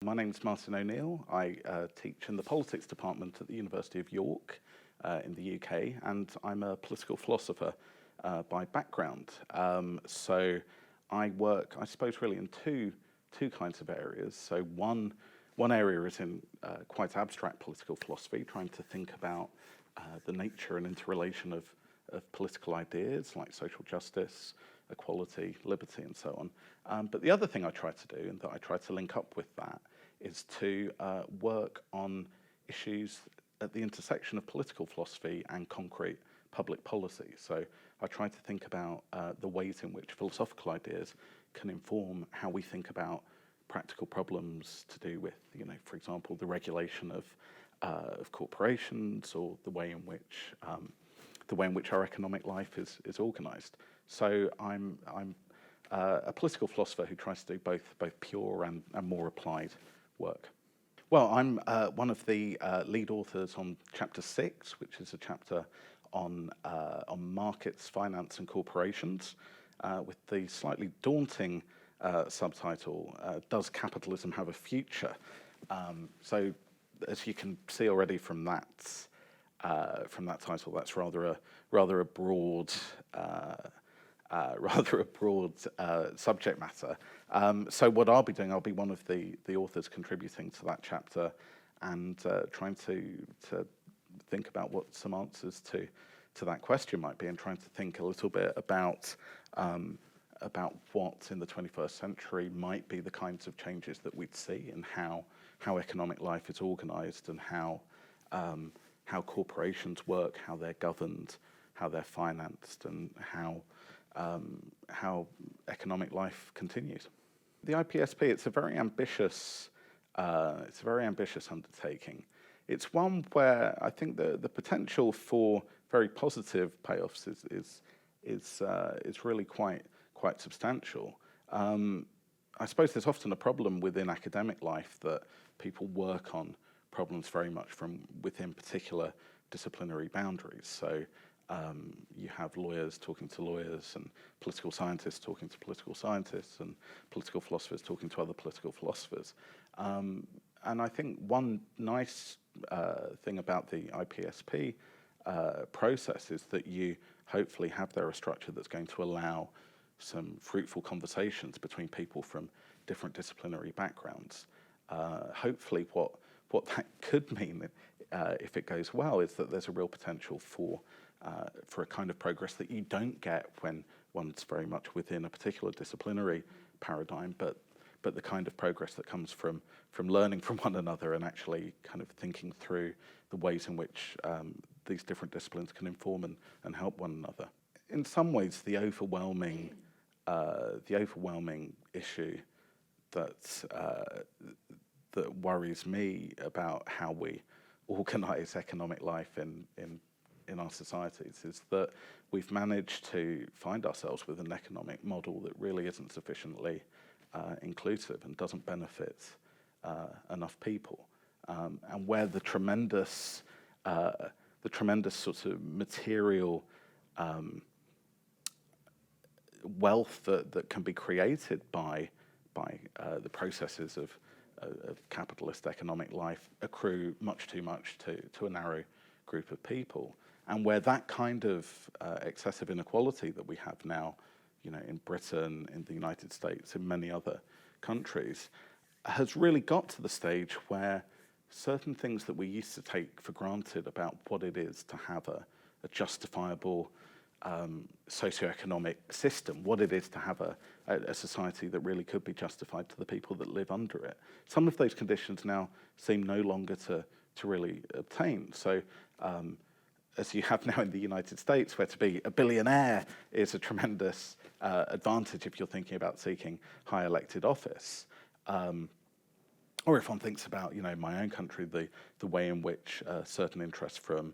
My name's Martin O'Neill. I teach in the politics department at the University of York in the UK, and I'm a political philosopher by background. So I work, I suppose, really in two kinds of areas. So one area is in quite abstract political philosophy, trying to think about the nature and interrelation of political ideas like social justice, equality, liberty, and so on. But the other thing I try to do, and that I try to link up with that, is to work on issues at the intersection of political philosophy and concrete public policy. So I try to think about the ways in which philosophical ideas can inform how we think about practical problems to do with, for example, the regulation of corporations, or the way in which our economic life is organised. So I'm a political philosopher who tries to do both pure and more applied work. Well, I'm one of the lead authors on Chapter 6, which is a chapter on markets, finance, and corporations, with the slightly daunting subtitle, "Does Capitalism Have a Future?" So, as you can see already from that title, that's rather a broad subject matter. So what I'll be doing, I'll be one of the authors contributing to that chapter, and trying to think about what some answers to that question might be, and trying to think a little bit about what in the 21st century might be the kinds of changes that we'd see, and how economic life is organised, and how corporations work, how they're governed, how they're financed, and how economic life continues. The IPSP, it's a very ambitious undertaking. It's one where I think the potential for very positive payoffs is really quite substantial. I suppose there's often a problem within academic life that people work on problems very much from within particular disciplinary boundaries. So you have lawyers talking to lawyers, and political scientists talking to political scientists, and political philosophers talking to other political philosophers. And I think one nice thing about the IPSP process is that you hopefully have there a structure that's going to allow some fruitful conversations between people from different disciplinary backgrounds. Hopefully what that could mean, if it goes well, is that there's a real potential for a kind of progress that you don't get when one's very much within a particular disciplinary paradigm, but the kind of progress that comes from learning from one another, and actually kind of thinking through the ways in which these different disciplines can inform and help one another. In some ways, the overwhelming issue that worries me about how we organise economic life in our societies is that we've managed to find ourselves with an economic model that really isn't sufficiently inclusive and doesn't benefit enough people, and where the tremendous sort of material wealth that can be created by the processes of capitalist economic life accrue much too much to a narrow group of people, and where that kind of excessive inequality that we have now, in Britain, in the United States, in many other countries, has really got to the stage where certain things that we used to take for granted about what it is to have a justifiable socioeconomic system, what it is to have a society that really could be justified to the people that live under it. Some of those conditions now seem no longer to really obtain. So as you have now in the United States, where to be a billionaire is a tremendous advantage if you're thinking about seeking high elected office. Or if one thinks about, my own country, the way in which certain interests from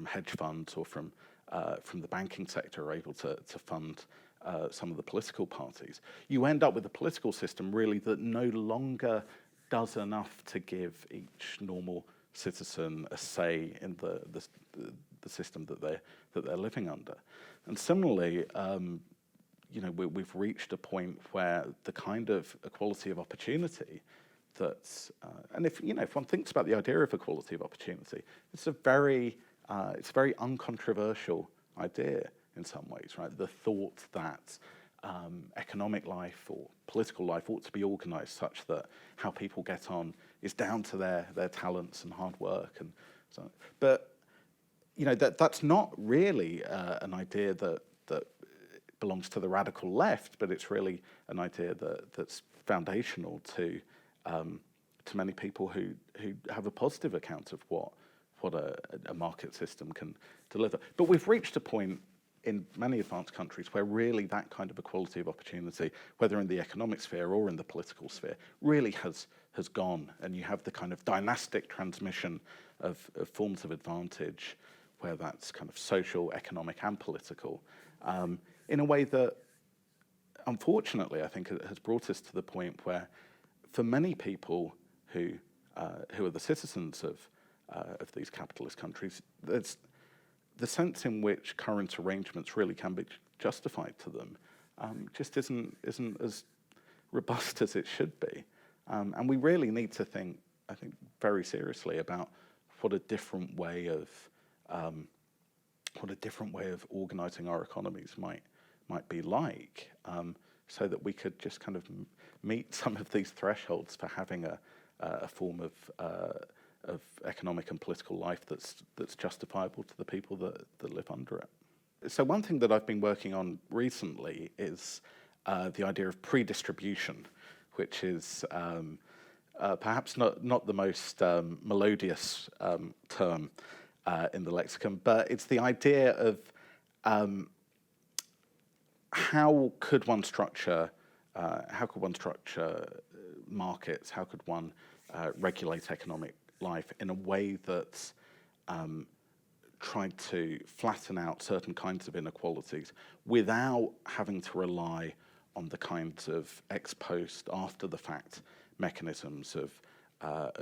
hedge funds or from the banking sector are able to fund some of the political parties, you end up with a political system really that no longer does enough to give each normal citizen a say in the system that they're living under. And similarly, we've reached a point where the kind of equality of opportunity and if one thinks about the idea of equality of opportunity, it's a very uncontroversial idea in some ways, right? The thought that economic life or political life ought to be organised such that how people get on is down to their talents and hard work and so on. But that's not really an idea that belongs to the radical left, but it's really an idea that's foundational to many people who have a positive account of what a market system can deliver. But we've reached a point in many advanced countries where really that kind of equality of opportunity, whether in the economic sphere or in the political sphere, really has gone, and you have the kind of dynastic transmission of forms of advantage, where that's kind of social, economic, and political, in a way that, unfortunately, I think has brought us to the point where, for many people who are the citizens of these capitalist countries, there's the sense in which current arrangements really can be justified to them just isn't as robust as it should be, and we really need to think, I think, very seriously about what a different way of organising our economies might be like, so that we could just kind of meet some of these thresholds for having a form of economic and political life that's justifiable to the people that live under it. So one thing that I've been working on recently is the idea of predistribution, which is perhaps not the most melodious term in the lexicon, but it's the idea of how could one structure markets? How could one regulate economic life in a way that tried to flatten out certain kinds of inequalities without having to rely on the kinds of ex post, after the fact mechanisms of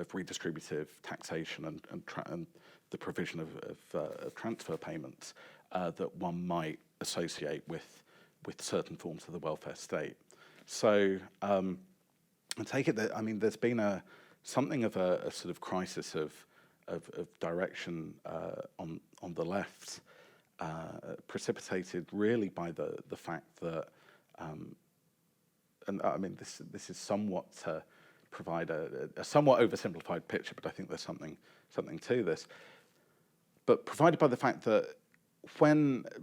redistributive taxation and the provision of transfer payments that one might associate with certain forms of the welfare state. So I take it that, there's been something of a sort of crisis of direction on the left, precipitated really by the fact that, this is somewhat to provide a somewhat oversimplified picture, but I think there's something to this. But provided by the fact that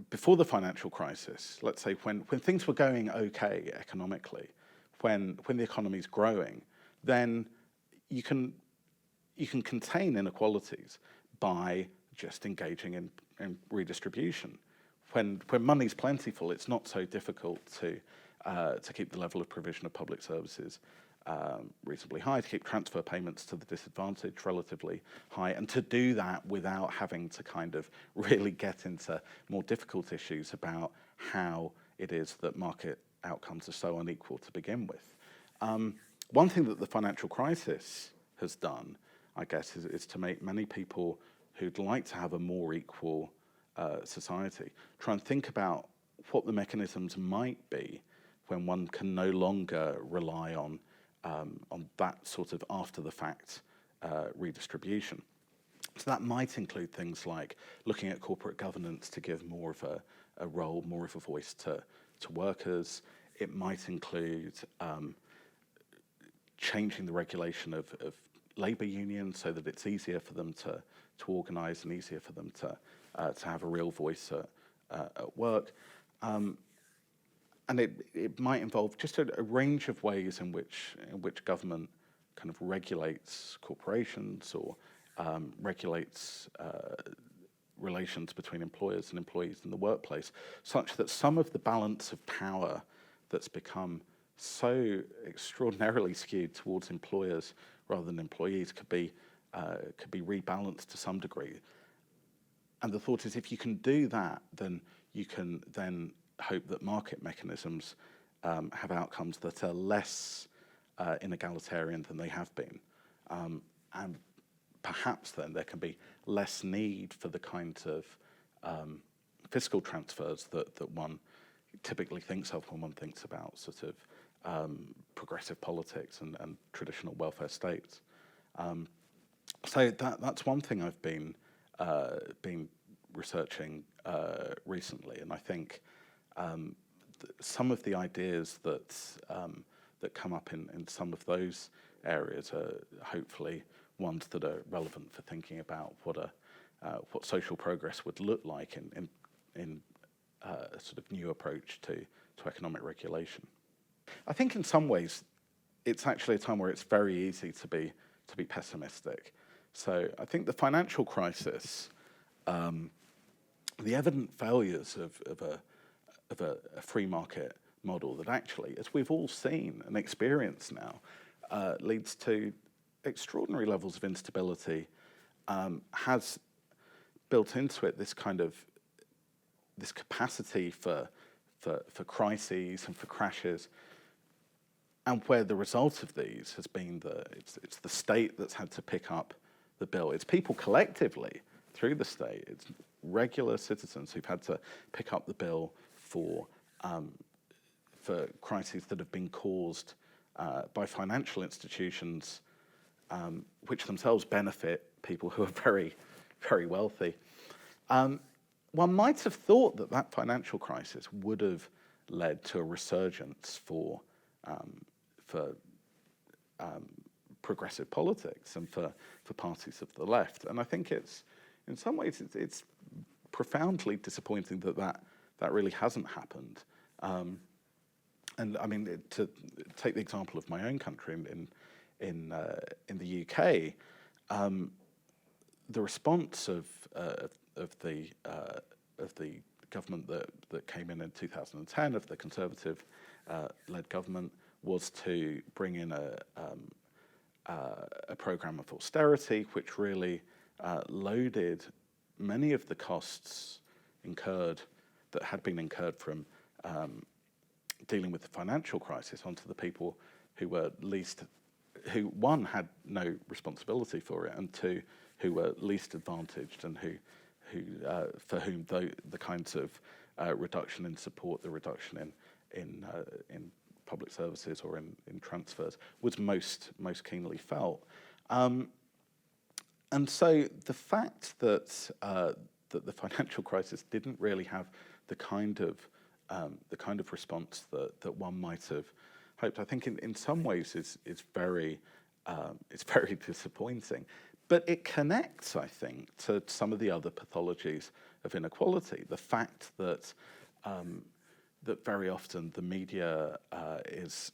before the financial crisis, let's say when things were going okay economically, when the economy's growing, then you can contain inequalities by just engaging in redistribution. When money's plentiful, it's not so difficult to keep the level of provision of public services reasonably high, to keep transfer payments to the disadvantaged relatively high, and to do that without having to kind of really get into more difficult issues about how it is that market outcomes are so unequal to begin with. One thing that the financial crisis has done, I guess, is to make many people who'd like to have a more equal society try and think about what the mechanisms might be when one can no longer rely on that sort of after-the-fact redistribution. So that might include things like looking at corporate governance to give more of a role, more of a voice to workers. It might include changing the regulation of labour unions so that it's easier for them to organise and easier for them to have a real voice at work. And it might involve just a range of ways in which government kind of regulates corporations or regulates relations between employers and employees in the workplace, such that some of the balance of power that's become so extraordinarily skewed towards employers rather than employees could be rebalanced to some degree. And the thought is, if you can do that, then you can then hope that market mechanisms have outcomes that are less inegalitarian than they have been. And perhaps then there can be less need for the kinds of fiscal transfers that one typically thinks of when one thinks about sort of progressive politics and traditional welfare states. So that's one thing I've been researching recently, and I think some of the ideas that come up in some of those areas are hopefully ones that are relevant for thinking about what social progress would look like in a sort of new approach to economic regulation. I think in some ways it's actually a time where it's very easy to be pessimistic. So I think the financial crisis, the evident failures of a free market model that actually, as we've all seen and experienced now, leads to extraordinary levels of instability, has built into it this capacity for crises and for crashes, and where the result of these has been it's the state that's had to pick up the bill. It's people collectively through the state. It's regular citizens who've had to pick up the bill for crises that have been caused by financial institutions, which themselves benefit people who are very, very wealthy. One might have thought that financial crisis would have led to a resurgence for progressive politics and for parties of the left. And I think in some ways it's profoundly disappointing that really hasn't happened. And I mean, to take the example of my own country in the UK, the response of the government that came in 2010, of the Conservative led government, was to bring in a program of austerity, which really loaded many of the costs that had been incurred from dealing with the financial crisis onto the people who one, had no responsibility for it, and two, who were least advantaged, and for whom the kinds of reduction in support, the reduction in public services or in transfers was most keenly felt. And so the fact that the financial crisis didn't really have the kind of response that one might have hoped, I think in some ways is very disappointing. But it connects, I think, to some of the other pathologies of inequality. The fact that very often the media is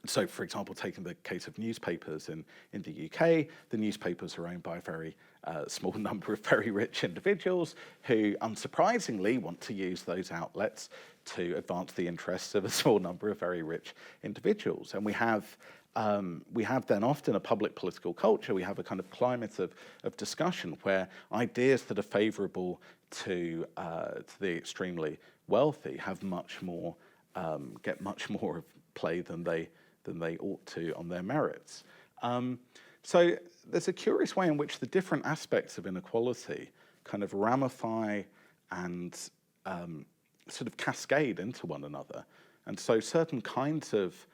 so, for example, taking the case of newspapers in the UK, the newspapers are owned by a very small number of very rich individuals who, unsurprisingly, want to use those outlets to advance the interests of a small number of very rich individuals. And we have then often a public political culture. We have a kind of climate of discussion where ideas that are favourable to the extremely wealthy have get much more of play than they ought to on their merits. So there's a curious way in which the different aspects of inequality kind of ramify and sort of cascade into one another. And so certain kinds of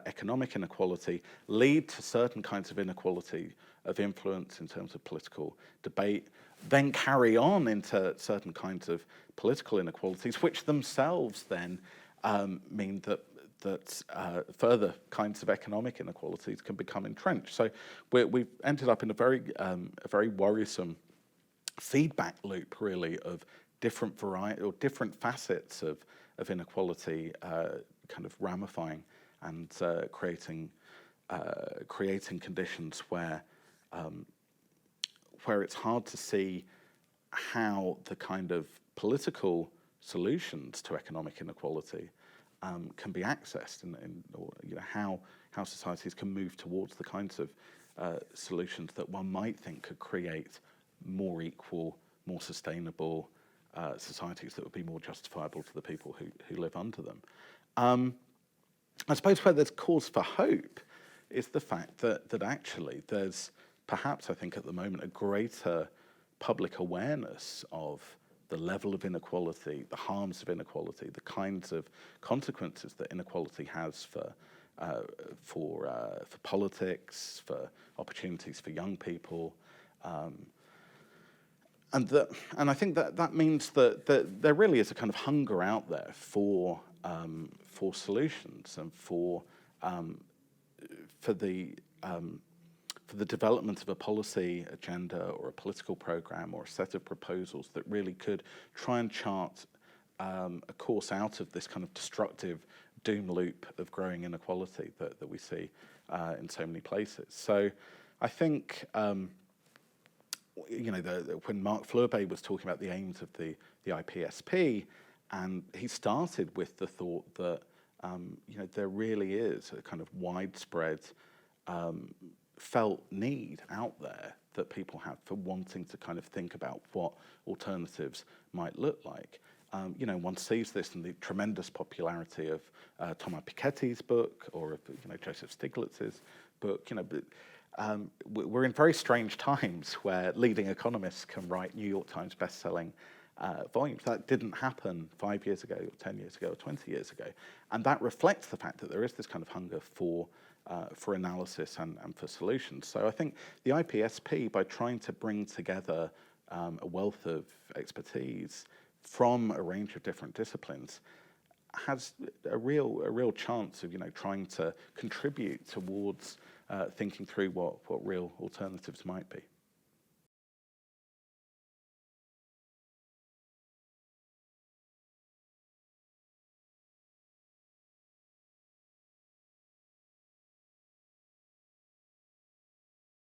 economic inequality lead to certain kinds of inequality of influence in terms of political debate, then carry on into certain kinds of political inequalities, which themselves then mean that further kinds of economic inequalities can become entrenched. So we've ended up in a very worrisome feedback loop, really, of different different facets of inequality kind of ramifying and creating conditions where it's hard to see how the kind of political solutions to economic inequality can be accessed, or how societies can move towards the kinds of solutions that one might think could create more equal, more sustainable societies that would be more justifiable to the people who live under them. I suppose where there's cause for hope is the fact that actually there's perhaps, I think at the moment, a greater public awareness of the level of inequality, the harms of inequality, the kinds of consequences that inequality has for politics, for opportunities for young people, and I think that means that there really is a kind of hunger out there for solutions and for the development of a policy agenda or a political program or a set of proposals that really could try and chart a course out of this kind of destructive doom loop of growing inequality that we see in so many places. So I think, when Mark Fleurbet was talking about the aims of the IPSP, and he started with the thought that, there really is a kind of widespread felt need out there that people have for wanting to kind of think about what alternatives might look like. One sees this in the tremendous popularity of Thomas Piketty's book or of Joseph Stiglitz's book. We're in very strange times where leading economists can write New York Times best-selling volumes. That didn't happen 5 years ago, or 10 years ago, or 20 years ago. And that reflects the fact that there is this kind of hunger for analysis and for solutions. So I think the IPSP, by trying to bring together a wealth of expertise from a range of different disciplines, has a real chance of trying to contribute towards thinking through what real alternatives might be.